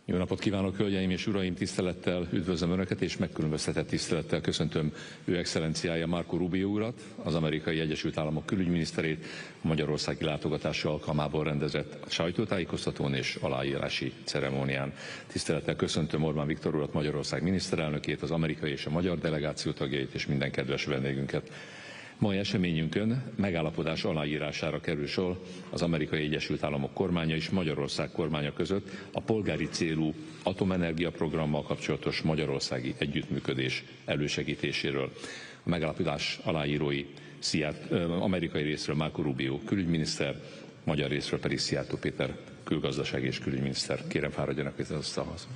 Jó napot kívánok, hölgyeim és uraim! Tisztelettel üdvözlöm Önöket, és megkülönböztetett tisztelettel köszöntöm Ő Excellenciája Marco Rubio urat, az Amerikai Egyesült Államok külügyminiszterét, a magyarországi látogatása alkalmából rendezett sajtótájékoztatón és aláírási ceremónián. Tisztelettel köszöntöm Orbán Viktor urat, Magyarország miniszterelnökét, az amerikai és a magyar delegáció tagjait és minden kedves vendégünket. Mai eseményünkön megállapodás aláírására kerül sor az Amerikai Egyesült Államok kormánya és Magyarország kormánya között a polgári célú atomenergia programmal kapcsolatos magyarországi együttműködés elősegítéséről. A megállapodás aláírói amerikai részről Marco Rubio külügyminiszter, magyar részről pedig Szijjártó Péter külgazdasági és külügyminiszter. Kérem, fáradjanak itt az asztalhoz.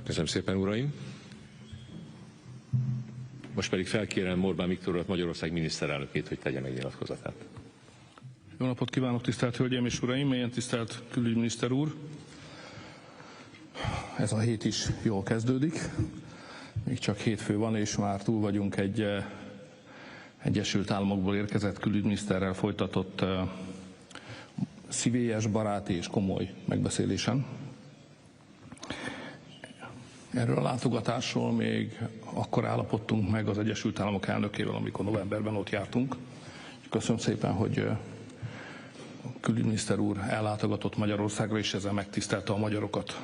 Köszönöm szépen, uraim! Most pedig felkérem Orbán Viktor urat, Magyarország miniszterelnökét, hogy tegye meg nyilatkozatát. Jó napot kívánok, tisztelt hölgyeim és uraim, mélyen tisztelt külügyminiszter úr! Ez a hét is jól kezdődik. Még csak hétfő van, és már túl vagyunk egy Egyesült Államokból érkezett külügyminiszterrel folytatott szívélyes, baráti és komoly megbeszélésen. Erről a látogatásról még akkor állapodtunk meg az Egyesült Államok elnökével, amikor novemberben ott jártunk. Köszönöm szépen, hogy a külügyminiszter úr ellátogatott Magyarországra, és ezzel megtisztelte a magyarokat.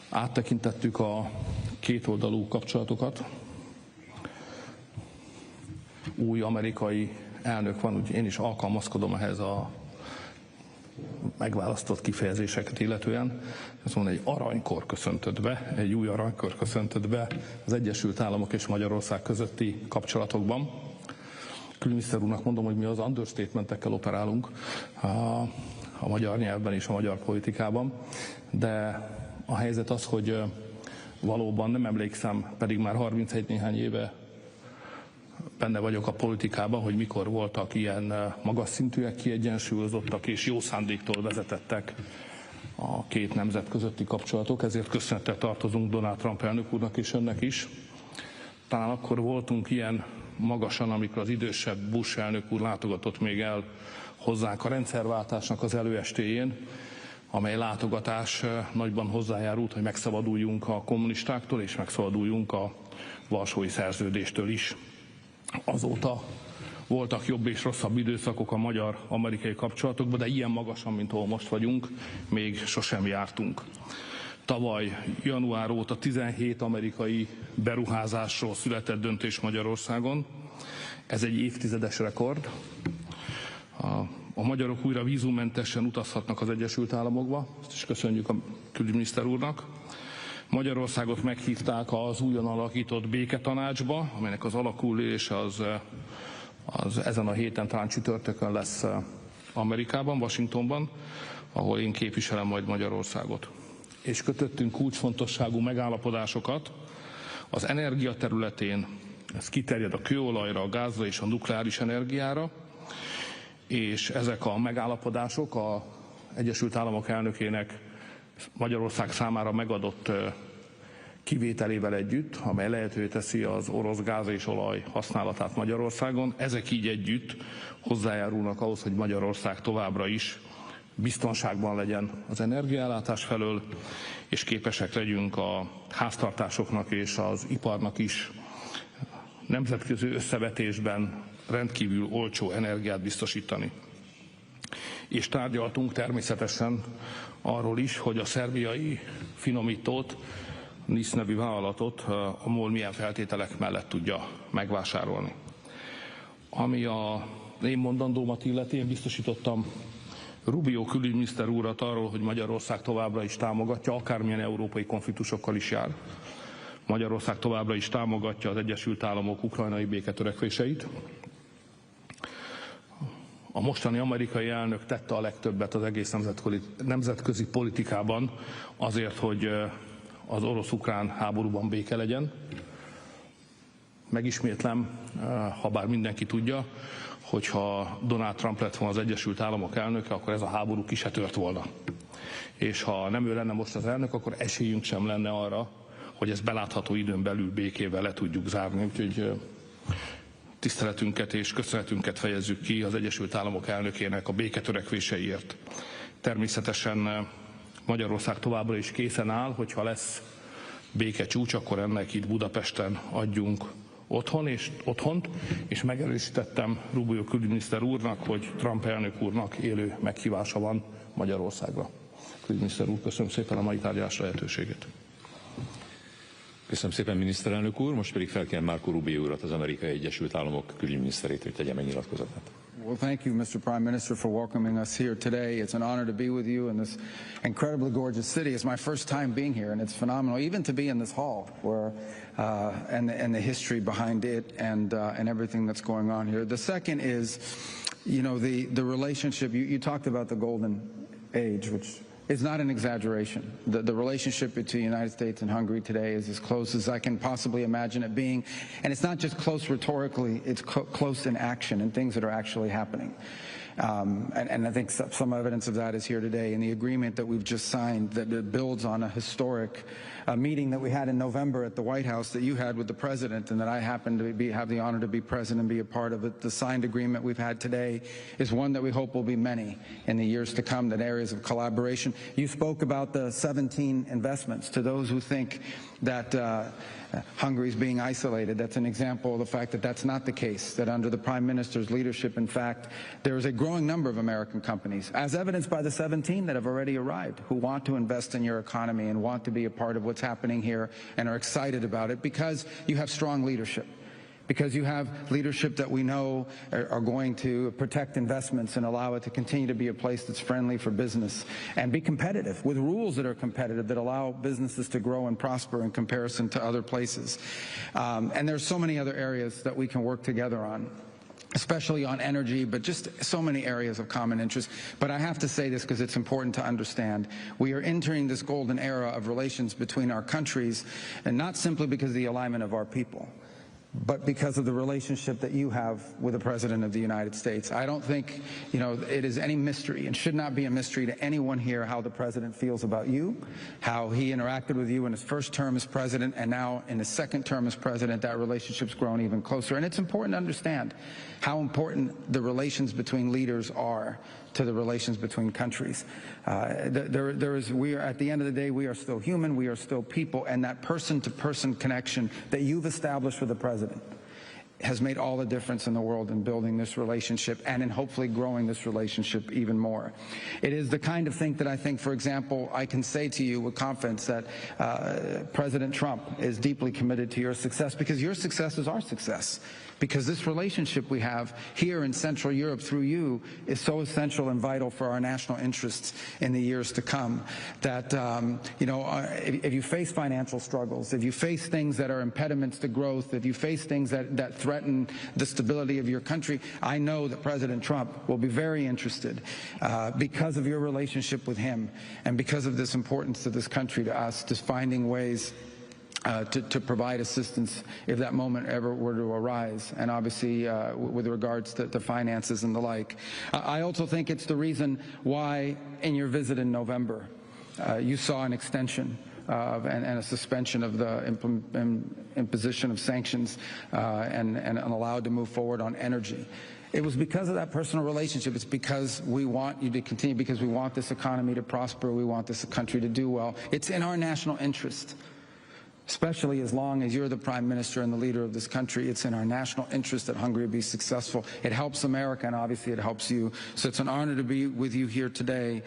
Áttekintettük a kétoldalú kapcsolatokat. Új amerikai elnök van, úgyhogy én is alkalmazkodom ehhez a megválasztott kifejezéseket illetően. Ez mondja, egy aranykor köszöntött be, egy új aranykor köszöntött be az Egyesült Államok és Magyarország közötti kapcsolatokban. Külügyminiszter úrnak mondom, hogy mi az understatementekkel operálunk a magyar nyelvben és a magyar politikában, de a helyzet az, hogy valóban nem emlékszem, pedig már 31 néhány éve benne vagyok a politikában, hogy mikor voltak ilyen magas szintűek, kiegyensúlyozottak és jó szándéktól vezetettek a két nemzet közötti kapcsolatok, ezért köszönettel tartozunk Donald Trump elnök úrnak és önnek is. Talán akkor voltunk ilyen magasan, amikor az idősebb Bush elnök úr látogatott még el hozzánk a rendszerváltásnak az előestéjén, amely látogatás nagyban hozzájárult, hogy megszabaduljunk a kommunistáktól és megszabaduljunk a Varsói Szerződéstől is. Azóta voltak jobb és rosszabb időszakok a magyar-amerikai kapcsolatokban, de ilyen magasan, mint ahol most vagyunk, még sosem jártunk. Tavaly január óta 17 amerikai beruházásról született döntés Magyarországon. Ez egy évtizedes rekord. A magyarok újra vízummentesen utazhatnak az Egyesült Államokba, ezt is köszönjük a külügyminiszter úrnak. Magyarországot meghívták az újon alakított béketanácsba, amelynek az alakulése az ezen a héten, talán csütörtökön lesz Amerikában, Washingtonban, ahol én képviselem majd Magyarországot. És kötöttünk kulcsfontosságú megállapodásokat az energia területén, ez kiterjed a kőolajra, a gázra és a nukleáris energiára, és ezek a megállapodások az Egyesült Államok elnökének Magyarország számára megadott kivételével együtt, amely lehetővé teszi az orosz gáz és olaj használatát Magyarországon. Ezek így együtt hozzájárulnak ahhoz, hogy Magyarország továbbra is biztonságban legyen az energiaellátás felől, és képesek legyünk a háztartásoknak és az iparnak is nemzetközi összevetésben rendkívül olcsó energiát biztosítani. És tárgyaltunk természetesen arról is, hogy a szerbiai finomítót, NIS nevű vállalatot a MOL milyen feltételek mellett tudja megvásárolni. Ami a én mondandómat illeti, én biztosítottam Rubio külügyminiszter úrat arról, hogy Magyarország továbbra is támogatja, akármilyen európai konfliktusokkal is jár. Magyarország továbbra is támogatja az Egyesült Államok ukrajnai béketörekvéseit. A mostani amerikai elnök tette a legtöbbet az egész nemzetközi politikában azért, hogy az orosz-ukrán háborúban béke legyen. Megismétlem, ha bár mindenki tudja, hogyha Donald Trump lett volna az Egyesült Államok elnöke, akkor ez a háború ki se tört volna. És ha nem ő lenne most az elnök, akkor esélyünk sem lenne arra, hogy ezt belátható időn belül békével le tudjuk zárni. Úgyhogy tiszteletünket és köszönetünket fejezzük ki az Egyesült Államok elnökének a béketörekvéseiért. Természetesen Magyarország továbbra is készen áll, hogyha lesz békecsúcs, akkor ennek itt Budapesten adjunk otthont, és megerősítettem Rubio külügyminiszter úrnak, hogy Trump elnök úrnak élő meghívása van Magyarországra. Külügyminiszter úr, köszönöm szépen a mai tárgyalás lehetőséget. Köszönöm szépen, miniszterelnök úr. Most pedig felkérem Marco Rubio urat, az Amerikai Egyesült Államok külügyminiszterét, hogy tegye meg nyilatkozatát. Well, thank you, Mr. Prime Minister, for welcoming us here today. It's an honor to be with you in this incredibly gorgeous city. It's my first time being here, and it's phenomenal, even to be in this hall, where and the history behind it, and everything that's going on here. The second is, you know, the relationship. You talked about the golden age, which is not an exaggeration. The relationship between the United States and Hungary today is as close as I can possibly imagine it being. And it's not just close rhetorically, it's close in action and things that are actually happening. And I think some evidence of that is here today in the agreement that we've just signed that builds on a historic meeting that we had in November at the White House that you had with the President, and that I happen to have the honor to be present and be a part of it. The signed agreement we've had today is one that we hope will be many in the years to come, that areas of collaboration. You spoke about the 17 investments. To those who think that Hungary is being isolated, that's an example of the fact that that's not the case, that under the Prime Minister's leadership, in fact, there is a growing number of American companies, as evidenced by the 17 that have already arrived, who want to invest in your economy and want to be a part of what's happening here and are excited about it because you have strong leadership. Because you have leadership that we know are going to protect investments and allow it to continue to be a place that's friendly for business and be competitive with rules that are competitive that allow businesses to grow and prosper in comparison to other places. And there's so many other areas that we can work together on, especially on energy, but just so many areas of common interest. But I have to say this because it's important to understand. We are entering this golden era of relations between our countries, and not simply because of the alignment of our people, but because of the relationship that you have with the President of the United States. I don't think, you know, it is any mystery, and should not be a mystery to anyone here, how the President feels about you, how he interacted with you in his first term as President, and now in his second term as President, that relationship's grown even closer. And it's important to understand how important the relations between leaders are to the relations between countries. We are, at the end of the day, we are still human, we are still people, and that person-to-person connection that you've established with the President has made all the difference in the world in building this relationship and in hopefully growing this relationship even more. It is the kind of thing that I think, for example, I can say to you with confidence that President Trump is deeply committed to your success, because your success is our success. Because this relationship we have here in Central Europe through you is so essential and vital for our national interests in the years to come, that you know, if you face financial struggles, if you face things that are impediments to growth, if you face things that threaten the stability of your country, I know that President Trump will be very interested because of your relationship with him and because of this importance to this country, to us, to finding ways to provide assistance if that moment ever were to arise, and obviously with regards to finances and the like. I also think it's the reason why in your visit in November you saw an extension and a suspension of the imposition of sanctions and allowed to move forward on energy. It was because of that personal relationship. It's because we want you to continue, because we want this economy to prosper, we want this country to do well. It's in our national interest. Especially as long as you're the prime minister and the leader of this country, it's in our national interest that Hungary be successful. It helps America, and obviously it helps you. So it's an honor to be with you here today.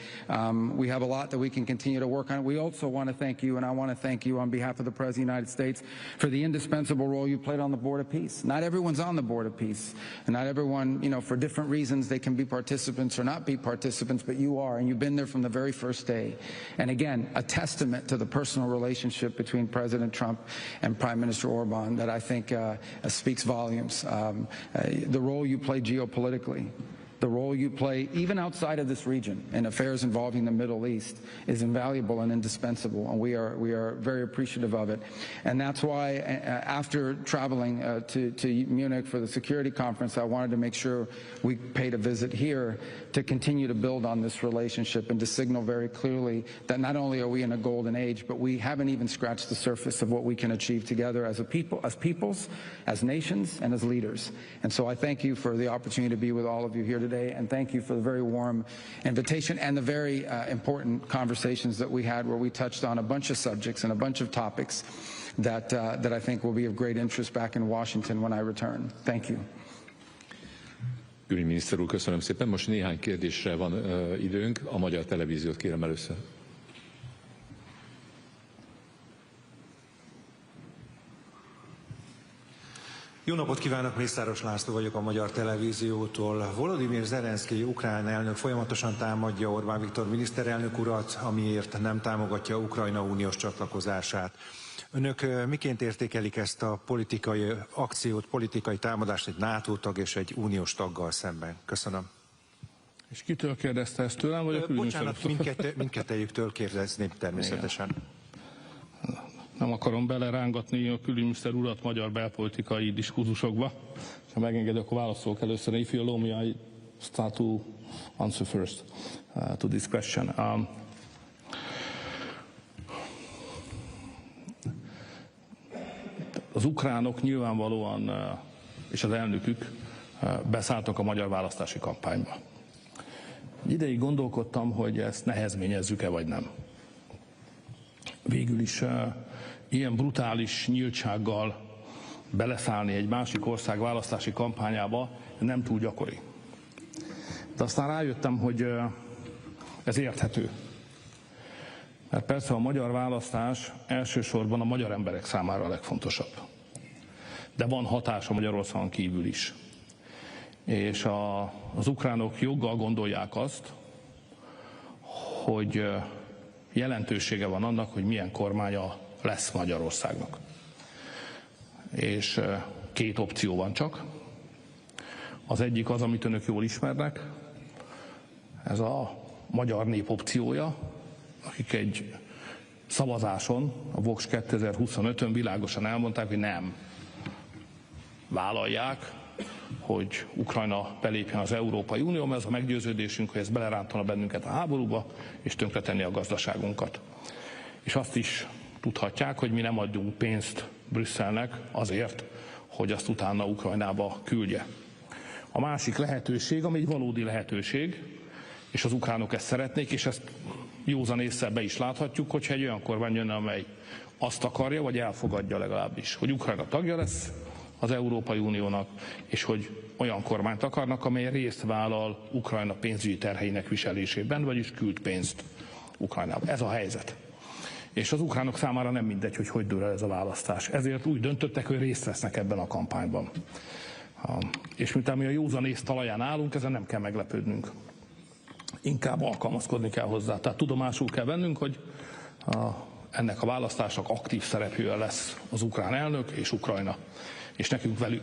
We have a lot that we can continue to work on. We also want to thank you, and I want to thank you on behalf of the President of the United States for the indispensable role you played on the Board of Peace. Not everyone's on the Board of Peace, and not everyone, you know, for different reasons, they can be participants or not be participants, but you are, and you've been there from the very first day. And again, a testament to the personal relationship between President Trump and Prime Minister Orbán that I think speaks volumes. The role you play geopolitically, the role you play even outside of this region in affairs involving the Middle East is invaluable and indispensable, and we are very appreciative of it. And that's why after traveling to Munich for the security conference, I wanted to make sure we paid a visit here to continue to build on this relationship and to signal very clearly that not only are we in a golden age, but we haven't even scratched the surface of what we can achieve together as a people, as peoples, as nations, and as leaders. And so I thank you for the opportunity to be with all of you here today, and thank you for the very warm invitation and the very important conversations that we had, where we touched on a bunch of subjects and a bunch of topics that I think will be of great interest back in Washington when I return. Thank you. Külügyminiszter úr, köszönöm szépen. Most néhány kérdésre van időnk. A magyar televíziót kérem először. Jó napot kívánok, Mészáros László vagyok a Magyar Televíziótól. Volodymyr Zelenszkij ukrán elnök folyamatosan támadja Orbán Viktor miniszterelnök urat, amiért nem támogatja Ukrajna uniós csatlakozását. Önök miként értékelik ezt a politikai akciót, politikai támadást egy NATO tag és egy uniós taggal szemben? Köszönöm. És kitől kérdezte ezt tőlem, vagy a külügyminiszter? Bocsánat, mindkettejüktől kérdezném természetesen. Igen. Nem akarom belerángatni a külügyminiszter urat magyar belpolitikai diskurzusokba. Ha megengedek, akkor válaszolok először. If you allow me, I start to answer first to this question. Az ukránok nyilvánvalóan, és az elnökük beszálltak a magyar választási kampányba. Egy ideig gondolkodtam, hogy ezt nehezményezzük-e vagy nem. Végül is ilyen brutális nyíltsággal beleszállni egy másik ország választási kampányába nem túl gyakori. De aztán rájöttem, hogy ez érthető. Mert persze a magyar választás elsősorban a magyar emberek számára a legfontosabb. De van hatása Magyarországon kívül is. És az ukránok joggal gondolják azt, hogy jelentősége van annak, hogy milyen kormánya lesz Magyarországnak. És két opció van csak. Az egyik az, amit önök jól ismernek, ez a magyar nép opciója, akik egy szavazáson, a Vox 2025-ön világosan elmondták, hogy nem vállalják, hogy Ukrajna belépjen az Európai Unió, mert az a meggyőződésünk, hogy ez belerántana bennünket a háborúba, és tönkretenni a gazdaságunkat. És azt is tudhatják, hogy mi nem adjunk pénzt Brüsszelnek azért, hogy azt utána Ukrajnába küldje. A másik lehetőség, ami egy valódi lehetőség, és az ukránok ezt szeretnék, és ezt józan ésszel be is láthatjuk, hogyha egy olyan kormány jönne, amely azt akarja, vagy elfogadja legalábbis, hogy Ukrajna tagja lesz az Európai Uniónak, és hogy olyan kormányt akarnak, amely részt vállal Ukrajna pénzügyi terheinek viselésében, vagyis küld pénzt Ukrajnába. Ez a helyzet. És az ukránok számára nem mindegy, hogy dől el ez a választás. Ezért úgy döntöttek, hogy részt vesznek ebben a kampányban. És miután mi a józanész talaján állunk, ezen nem kell meglepődnünk. Inkább alkalmazkodni kell hozzá. Tehát tudomásul kell vennünk, hogy ennek a választásnak aktív szereplője lesz az ukrán elnök és Ukrajna. És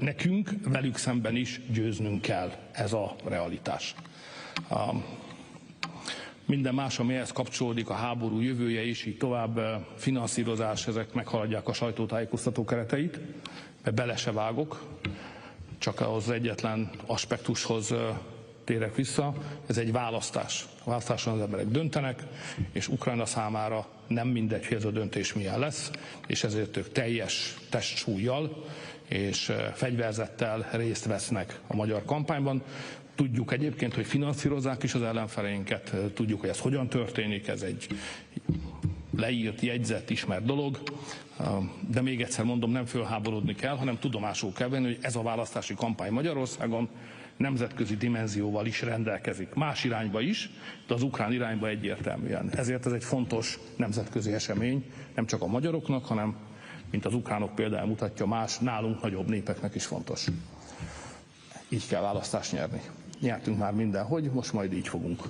nekünk velük szemben is győznünk kell, ez a realitás. Minden más, ami ehhez kapcsolódik, a háború jövője és így tovább, finanszírozás, ezek meghaladják a sajtótájékoztató kereteit, mert bele se vágok, csak az egyetlen aspektushoz térek vissza, ez egy választás. A választáson az emberek döntenek, és Ukrajna számára nem mindegy, hogy ez a döntés milyen lesz, és ezért ők teljes testsúllyal és fegyverzettel részt vesznek a magyar kampányban. Tudjuk egyébként, hogy finanszírozzák is az ellenfeleinket, tudjuk, hogy ez hogyan történik, ez egy leírt, jegyzett, ismert dolog, de még egyszer mondom, nem fölháborodni kell, hanem tudomásul kell venni, hogy ez a választási kampány Magyarországon nemzetközi dimenzióval is rendelkezik. Más irányba is, de az ukrán irányba egyértelműen. Ezért ez egy fontos nemzetközi esemény, nem csak a magyaroknak, hanem, mint az ukránok például mutatja, más, nálunk nagyobb népeknek is fontos. Így kell választást nyerni. Nyertünk már mindenhogy, most majd így fogunk.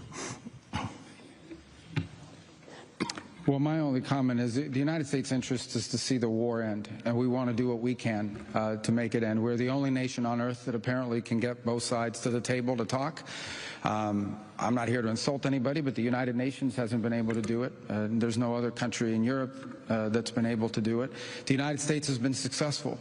Well, my only comment is the United States' interest is to see the war end, and we want to do what we can to make it end. We're the only nation on earth that apparently can get both sides to the table to talk. I'm not here to insult anybody, but the United Nations hasn't been able to do it. There's no other country in Europe that's been able to do it. The United States has been successful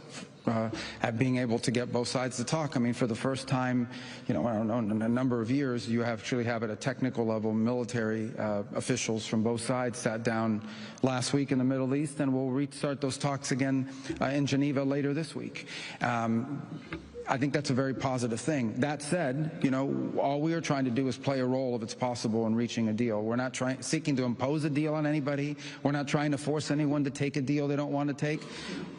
at being able to get both sides to talk. I mean, for the first time, you know, I don't know, in a number of years, you actually have at a technical level military officials from both sides sat down last week in the Middle East, and we'll restart those talks again in Geneva later this week. I think that's a very positive thing. That said, you know, all we are trying to do is play a role if it's possible in reaching a deal. We're not seeking to impose a deal on anybody. We're not trying to force anyone to take a deal they don't want to take.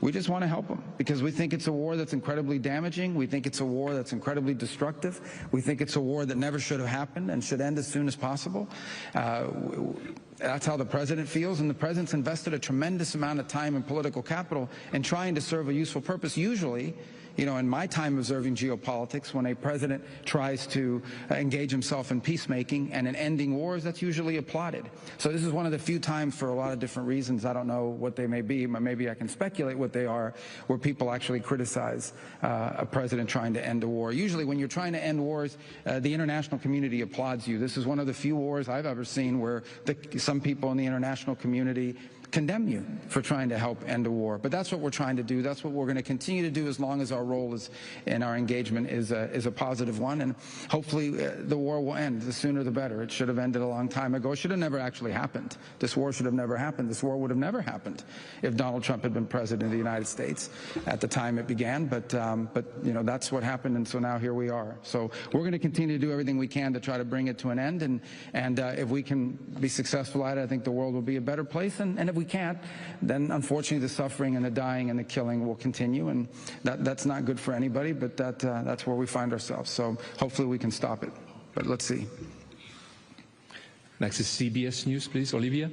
We just want to help them because we think it's a war that's incredibly damaging. We think it's a war that's incredibly destructive. We think it's a war that never should have happened and should end as soon as possible. That's how the president feels, and the president's invested a tremendous amount of time and political capital in trying to serve a useful purpose. Usually, you know, in my time observing geopolitics, when a president tries to engage himself in peacemaking and in ending wars, that's usually applauded. So this is one of the few times, for a lot of different reasons, I don't know what they may be, but maybe I can speculate what they are, where people actually criticize a president trying to end a war. Usually when you're trying to end wars, the international community applauds you. This is one of the few wars I've ever seen where some people in the international community condemn you for trying to help end a war. But that's what we're trying to do. That's what we're going to continue to do as long as our role is in our engagement is a positive one. And hopefully the war will end. The sooner the better. It should have ended a long time ago. It should have never actually happened. This war should have never happened. This war would have never happened if Donald Trump had been president of the United States at the time it began. But you know, that's what happened, and so now here we are. So we're going to continue to do everything we can to try to bring it to an end. And if we can be successful at it, I think the world will be a better place. And if we can't, then unfortunately the suffering and the dying and the killing will continue, and that's not good for anybody, but that's where we find ourselves. So hopefully we can stop it, but let's see. Next is CBS News, please. Olivia.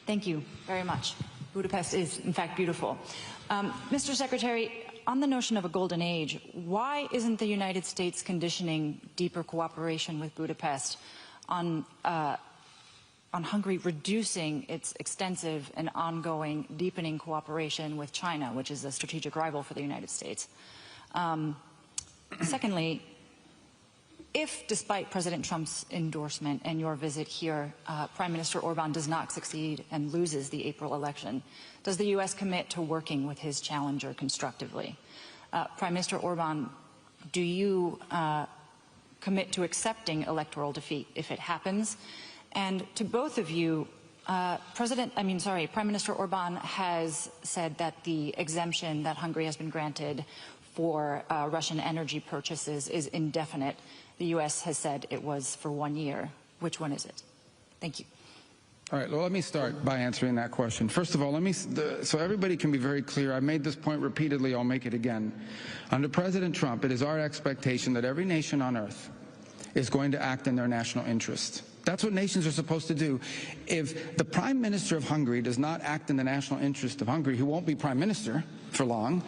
Thank you very much. Budapest is, in fact, beautiful. Mr. Secretary, on the notion of a golden age, why isn't the United States conditioning deeper cooperation with Budapest on Hungary reducing its extensive and ongoing deepening cooperation with China, which is a strategic rival for the United States? Secondly, if, despite President Trump's endorsement and your visit here, Prime Minister Orban does not succeed and loses the April election, does the U.S. commit to working with his challenger constructively? Prime Minister Orban, do you commit to accepting electoral defeat if it happens? And to both of you, Prime Minister Orban has said that the exemption that Hungary has been granted for Russian energy purchases is indefinite. The U.S. has said it was for 1 year. Which one is it? Thank you. All right, well, let me start by answering that question. First of all, so everybody can be very clear. I've made this point repeatedly. I'll make it again. Under President Trump, it is our expectation that every nation on earth is going to act in their national interest. That's what nations are supposed to do. If the Prime Minister of Hungary does not act in the national interest of Hungary, he won't be Prime Minister for long.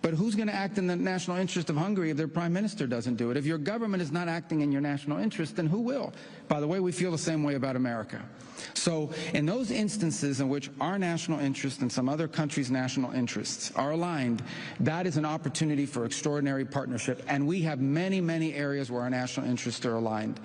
But who's going to act in the national interest of Hungary if their prime minister doesn't do it? If your government is not acting in your national interest, then who will? By the way, we feel the same way about America. So in those instances in which our national interest and some other countries' national interests are aligned, that is an opportunity for extraordinary partnership. And we have many, many areas where our national interests are aligned.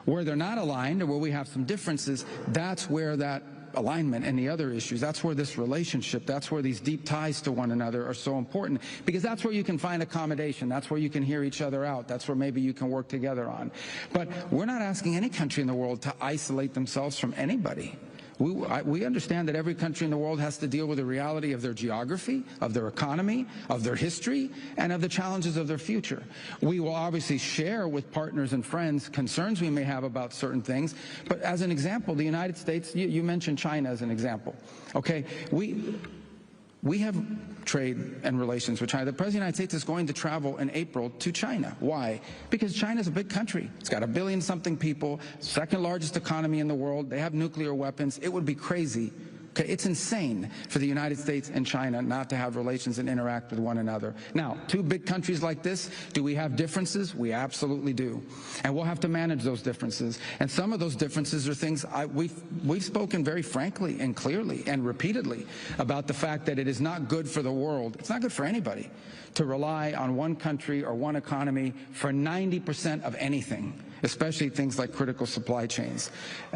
Where they're not aligned or where we have some differences, that's where that alignment and the other issues. That's where this relationship, that's where these deep ties to one another are so important, because that's where you can find accommodation, that's where you can hear each other out, that's where maybe you can work together on. But we're not asking any country in the world to isolate themselves from anybody. We understand that every country in the world has to deal with the reality of their geography, of their economy, of their history, and of the challenges of their future. We will obviously share with partners and friends concerns we may have about certain things, but as an example, the United States, you mentioned China as an example. Okay, we have trade and relations with China. The President of the United States is going to travel in April to China. Why? Because China's a big country. It's got 1 billion-something people, second largest economy in the world. They have nuclear weapons. It would be crazy. Okay, it's insane for the United States and China not to have relations and interact with one another. Now, two big countries like this, do we have differences? We absolutely do. And we'll have to manage those differences. And some of those differences are things we've spoken very frankly and clearly and repeatedly about the fact that it is not good for the world. It's not good for anybody to rely on one country or one economy for 90% of anything, especially things like critical supply chains.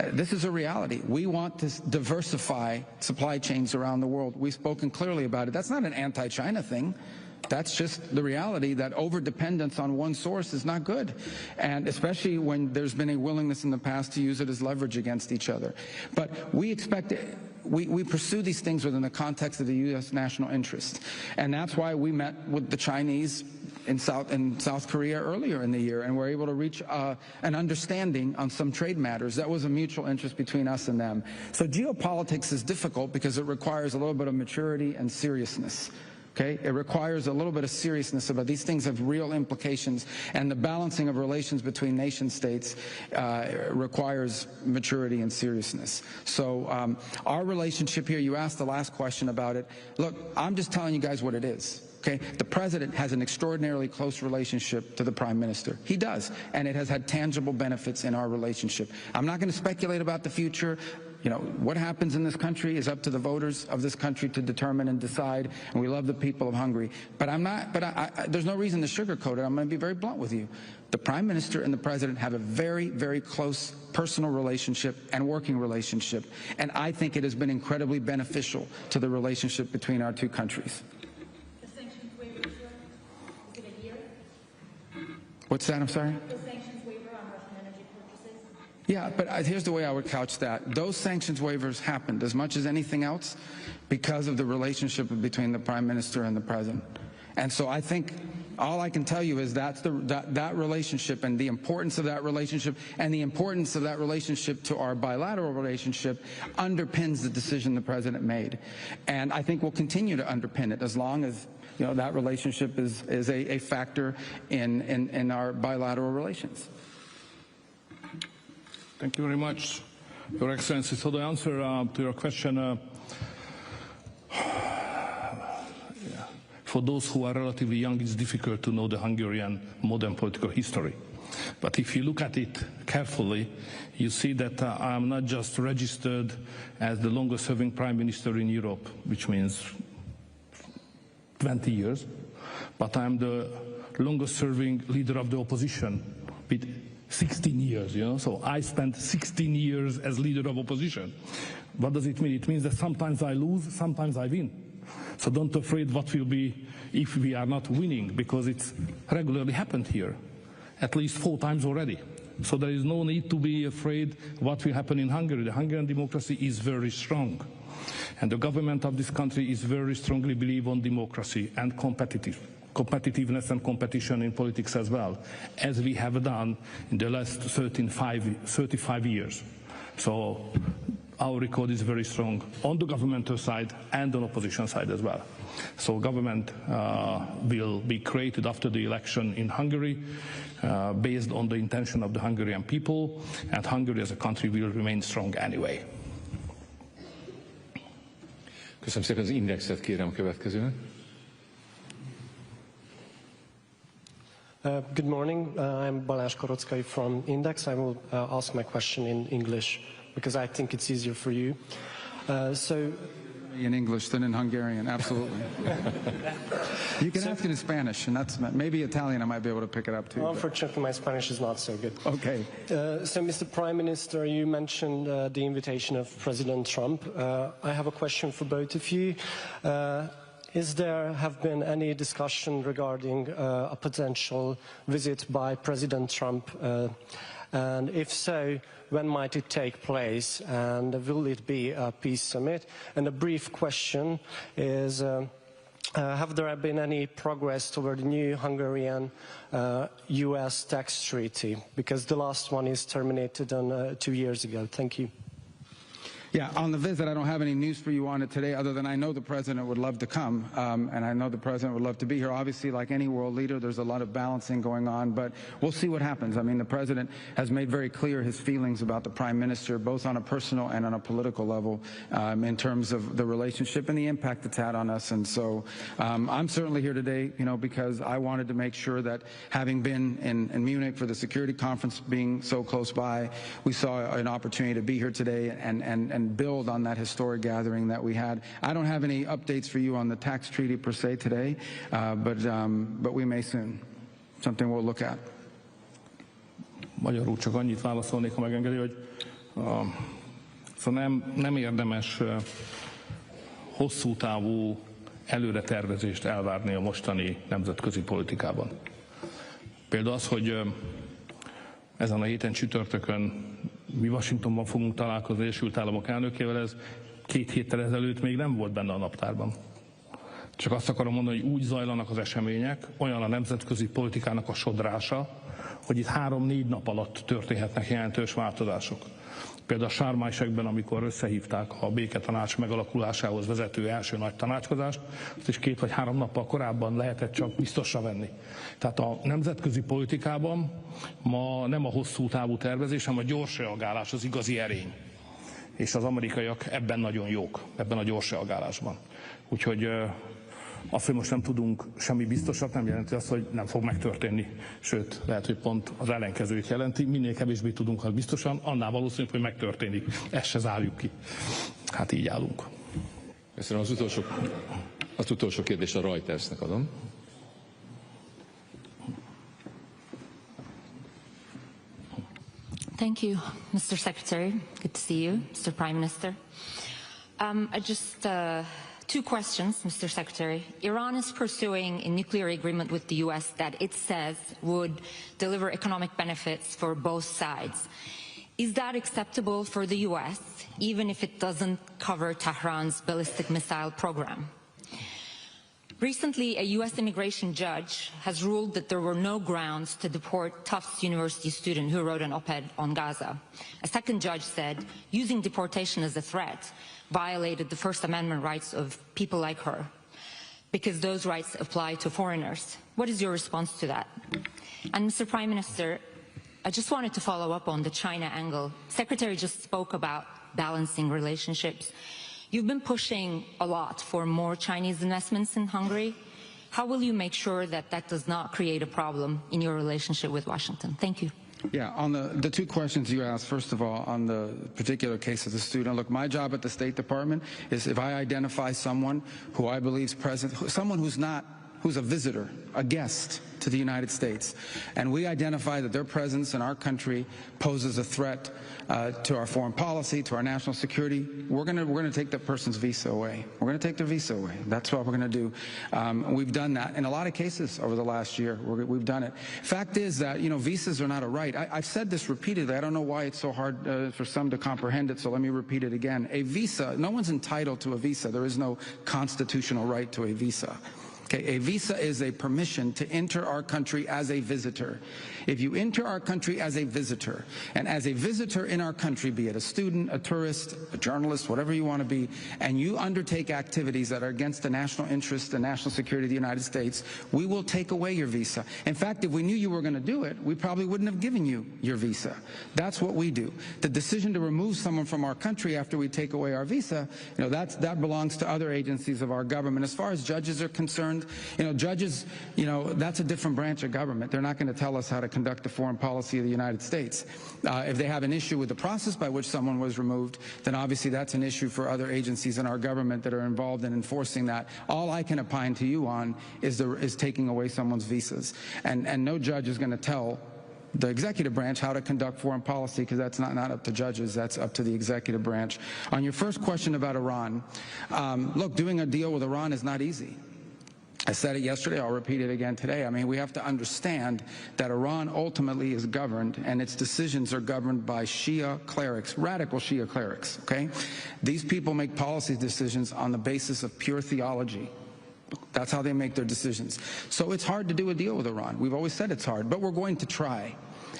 This is a reality. We want to diversify supply chains around the world. We've spoken clearly about it. That's not an anti-China thing. That's just the reality that over-dependence on one source is not good, and especially when there's been a willingness in the past to use it as leverage against each other. But we expect we pursue these things within the context of the U.S. national interest, and that's why we met with the Chinese in South Korea earlier in the year, and we're able to reach an understanding on some trade matters. That was a mutual interest between us and them. So geopolitics is difficult because it requires a little bit of maturity and seriousness. Okay? It requires a little bit of seriousness about these things have real implications, and the balancing of relations between nation states requires maturity and seriousness. So our relationship here, you asked the last question about it. Look, I'm just telling you guys what it is. Okay? The President has an extraordinarily close relationship to the Prime Minister. He does, and it has had tangible benefits in our relationship. I'm not going to speculate about the future. You know, what happens in this country is up to the voters of this country to determine and decide, and we love the people of Hungary. But there's no reason to sugarcoat it. I'm going to be very blunt with you. The Prime Minister and the President have a very, very close personal relationship and working relationship, and I think it has been incredibly beneficial to the relationship between our two countries. The sanctions waiver, is it a year? What's that? I'm sorry? The sanctions waiver on Russian energy purchases? Yeah, but here's the way I would couch that. Those sanctions waivers happened as much as anything else because of the relationship between the Prime Minister and the President. And so I think all I can tell you is that relationship and the importance of that relationship and the importance of that relationship to our bilateral relationship underpins the decision the President made. And I think we'll continue to underpin it as long as that relationship is a factor in our bilateral relations. Thank you very much, Your Excellency. So the answer to your question, for those who are relatively young, it's difficult to know the Hungarian modern political history. But if you look at it carefully, you see that I am not just registered as the longest-serving Prime Minister in Europe, which means 20 years, but I am the longest-serving leader of the opposition with 16 years, so I spent 16 years as leader of opposition. What does it mean? It means that sometimes I lose, sometimes I win. So don't afraid what will be if we are not winning, because it's regularly happened here, at least 4 times already. So there is no need to be afraid what will happen in Hungary. The Hungarian democracy is very strong. And the government of this country is very strongly believe on democracy and competitiveness and competition in politics as well, as we have done in the last 35 years. So our record is very strong on the governmental side and on opposition side as well. So government will be created after the election in Hungary based on the intention of the Hungarian people, and Hungary as a country will remain strong anyway. Köszönöm szépen, az Indexet kérem a következőnek. Good morning. I'm Balázs Korockai from Index. I will ask my question in English because I think it's easier for you. So In English than in Hungarian, absolutely. You can ask it in Spanish, and that's maybe Italian. I might be able to pick it up too. Unfortunately, my Spanish is not so good. Okay. So, Mr. Prime Minister, you mentioned the invitation of President Trump. I have a question for both of you. Have been any discussion regarding a potential visit by President Trump? And if so, when might it take place? And will it be a peace summit? And a brief question is, have there been any progress toward the new Hungarian US tax treaty? Because the last one is terminated 2 years ago. Thank you. Yeah, on the visit, I don't have any news for you on it today, other than I know the president would love to come, and I know the president would love to be here. Obviously, like any world leader, there's a lot of balancing going on, but we'll see what happens. I mean, the president has made very clear his feelings about the prime minister, both on a personal and on a political level, in terms of the relationship and the impact it's had on us. And so I'm certainly here today, because I wanted to make sure that, having been in Munich for the security conference, being so close by, we saw an opportunity to be here today and build on that historic gathering that we had. I don't have any updates for you on the tax treaty per se today, but we may soon. Something we'll look at. Magyarul csak annyit válaszolnék, ha megengedi, hogy szóval nem érdemes hosszú távú előretervezést elvárni a mostani nemzetközi politikában. Például az, hogy ezen a héten csütörtökön mi Washingtonban fogunk találkozni az Egyesült Államok elnökével, ez 2 héttel ezelőtt még nem volt benne a naptárban. Csak azt akarom mondani, hogy úgy zajlanak az események, olyan a nemzetközi politikának a sodrása, hogy itt 3-4 nap alatt történhetnek jelentős változások. Például a Sharm-el-Sheikben, amikor összehívták a béketanács megalakulásához vezető első nagy tanácskozást, azt is 2 vagy 3 nappal korábban lehetett csak biztosra venni. Tehát a nemzetközi politikában ma nem a hosszú távú tervezés, hanem a gyors reagálás az igazi erény. És az amerikaiak ebben nagyon jók, ebben a gyors reagálásban. Úgyhogy azt, hogy most nem tudunk semmi biztosat, nem jelenti azt, hogy nem fog megtörténni. Sőt, lehet, hogy pont az ellenkezőjét jelenti. Minél kevésbé tudunk az biztosan, annál valószínűbb, hogy megtörténik. Ezt se zárjuk ki. Hát így állunk. Köszönöm. Az utolsó kérdés a Reutersnek adom. Thank you, Mr. Secretary. Good to see you, Mr. Prime Minister. I just 2 questions, Mr. Secretary. Iran is pursuing a nuclear agreement with the US that it says would deliver economic benefits for both sides. Is that acceptable for the US, even if it doesn't cover Tehran's ballistic missile program? Recently, a US immigration judge has ruled that there were no grounds to deport Tufts University student who wrote an op-ed on Gaza. A second judge said using deportation as a threat violated the First Amendment rights of people like her, because those rights apply to foreigners. What is your response to that? And Mr. Prime Minister, I just wanted to follow up on the China angle. Secretary just spoke about balancing relationships. You've been pushing a lot for more Chinese investments in Hungary. How will you make sure that that does not create a problem in your relationship with Washington? Thank you. Yeah, on the 2 questions you asked, first of all, on the particular case of the student, look, my job at the State Department is, if I identify someone who I believe is present, someone who's a visitor, a guest to the United States, and we identify that their presence in our country poses a threat to our foreign policy, to our national security, we're going to take that person's visa away. We're going to take their visa away. That's what we're going to do. We've done that in a lot of cases over the last year. We've done it. Fact is that, visas are not a right. I've said this repeatedly. I don't know why it's so hard for some to comprehend it, so let me repeat it again. A visa, no one's entitled to a visa. There is no constitutional right to a visa. Okay, a visa is a permission to enter our country as a visitor. If you enter our country as a visitor, and as a visitor in our country, be it a student, a tourist, a journalist, whatever you want to be, and you undertake activities that are against the national interest and national security of the United States, we will take away your visa. In fact, if we knew you were going to do it, we probably wouldn't have given you your visa. That's what we do. The decision to remove someone from our country after we take away our visa, that belongs to other agencies of our government. As far as judges are concerned, concerned, judges, that's a different branch of government. They're not going to tell us how to conduct the foreign policy of the United States. If they have an issue with the process by which someone was removed, then obviously that's an issue for other agencies in our government that are involved in enforcing that. All I can opine to you on is taking away someone's visas. And no judge is going to tell the executive branch how to conduct foreign policy, because that's not up to judges, that's up to the executive branch. On your first question about Iran, look, doing a deal with Iran is not easy. I said it yesterday, I'll repeat it again today. I mean, we have to understand that Iran ultimately is governed, and its decisions are governed by Shia clerics, radical Shia clerics, okay? These people make policy decisions on the basis of pure theology. That's how they make their decisions. So it's hard to do a deal with Iran. We've always said it's hard, but we're going to try.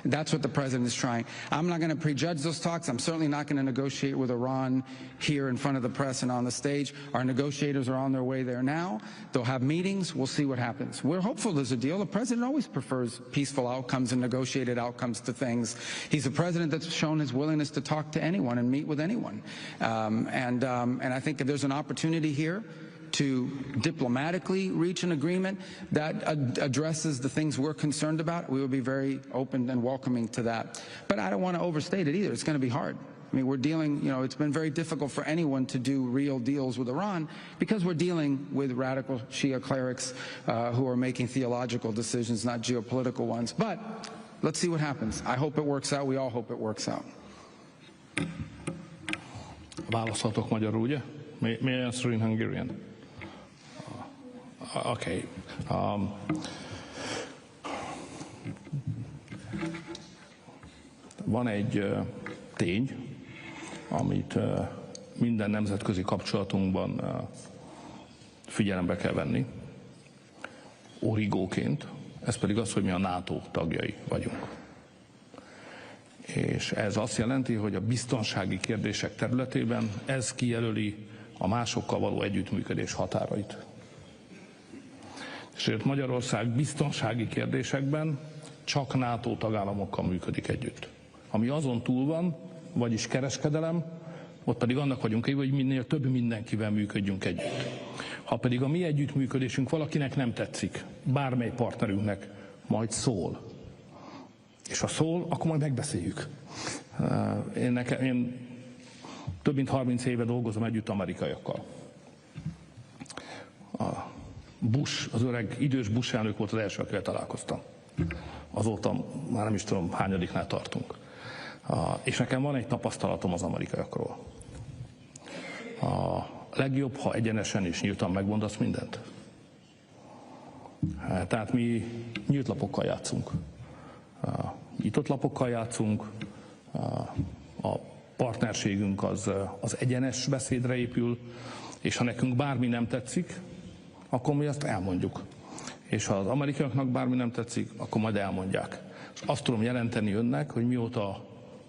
That's what the president is trying. I'm not going to prejudge those talks. I'm certainly not going to negotiate with Iran here in front of the press and on the stage. Our negotiators are on their way there now. They'll have meetings. We'll see what happens. We're hopeful there's a deal. The president always prefers peaceful outcomes and negotiated outcomes to things. He's a president that's shown his willingness to talk to anyone and meet with anyone. And I think if there's an opportunity here to diplomatically reach an agreement that addresses the things we're concerned about, we will be very open and welcoming to that. But I don't want to overstate it either. It's going to be hard. I mean, we're dealing, it's been very difficult for anyone to do real deals with Iran because we're dealing with radical Shia clerics who are making theological decisions, not geopolitical ones. But let's see what happens. I hope it works out. We all hope it works out. Válaszoltok magyarul, ugye? May I answer in Hungarian? Okay. Van egy tény, amit minden nemzetközi kapcsolatunkban figyelembe kell venni, origóként, ez pedig az, hogy mi a NATO tagjai vagyunk. És ez azt jelenti, hogy a biztonsági kérdések területében ez kijelöli a másokkal való együttműködés határait. Sőt, Magyarország biztonsági kérdésekben csak NATO tagállamokkal működik együtt. Ami azon túl van, vagyis kereskedelem, ott pedig annak vagyunk hívva, hogy minél több mindenkivel működjünk együtt. Ha pedig a mi együttműködésünk valakinek nem tetszik, bármely partnerünknek, majd szól. És ha szól, akkor majd megbeszéljük. Én több mint 30 éve dolgozom együtt amerikaiakkal. Az öreg, idős Bush elnök volt az első, akivel találkoztam. Azóta már nem is tudom, hányadiknál tartunk. És nekem van egy tapasztalatom az amerikaiakról. A legjobb, ha egyenesen és nyíltan megmondasz mindent. Tehát mi nyílt lapokkal játszunk. Nyitott lapokkal játszunk, a partnerségünk az egyenes beszédre épül, és ha nekünk bármi nem tetszik, akkor mi azt elmondjuk. És ha az amerikaiaknak bármi nem tetszik, akkor majd elmondják. És azt tudom jelenteni önnek, hogy mióta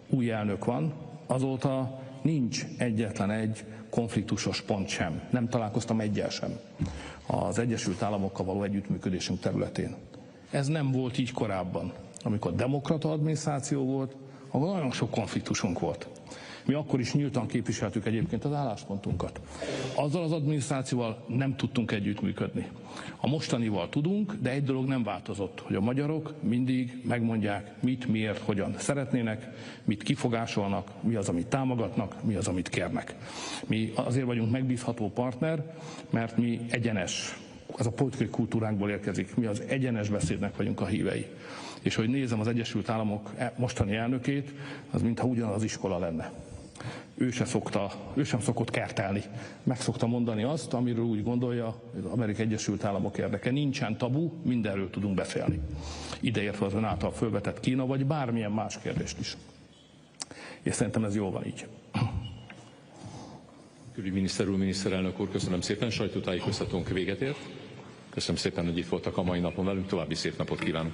új elnök van, azóta nincs egyetlen egy konfliktusos pont sem. Nem találkoztam egyel sem az Egyesült Államokkal való együttműködésünk területén. Ez nem volt így korábban. Amikor demokrata adminisztráció volt, akkor nagyon sok konfliktusunk volt. Mi akkor is nyíltan képviseltük egyébként az álláspontunkat. Azzal az adminisztrációval nem tudtunk együttműködni. A mostanival tudunk, de egy dolog nem változott, hogy a magyarok mindig megmondják, mit, miért, hogyan szeretnének, mit kifogásolnak, mi az, amit támogatnak, mi az, amit kérnek. Mi azért vagyunk megbízható partner, mert mi egyenes, ez a politikai kultúránkból érkezik, mi az egyenes beszédnek vagyunk a hívei. És hogy nézem az Egyesült Államok mostani elnökét, az mintha ugyanaz az iskola lenne. Ő sem szokott kertelni. Meg szokta mondani azt, amiről úgy gondolja, hogy az Amerikai Egyesült Államok érdeke. Nincsen tabu, mindenről tudunk beszélni. Ideértve az ön által fölvetett Kína, vagy bármilyen más kérdést is. És szerintem ez jól van így. Külügyminiszter úr, miniszterelnök úr, köszönöm szépen. Sajtótájékoztatónk véget ért. Köszönöm szépen, hogy itt voltak a mai napon velünk. További szép napot kívánok.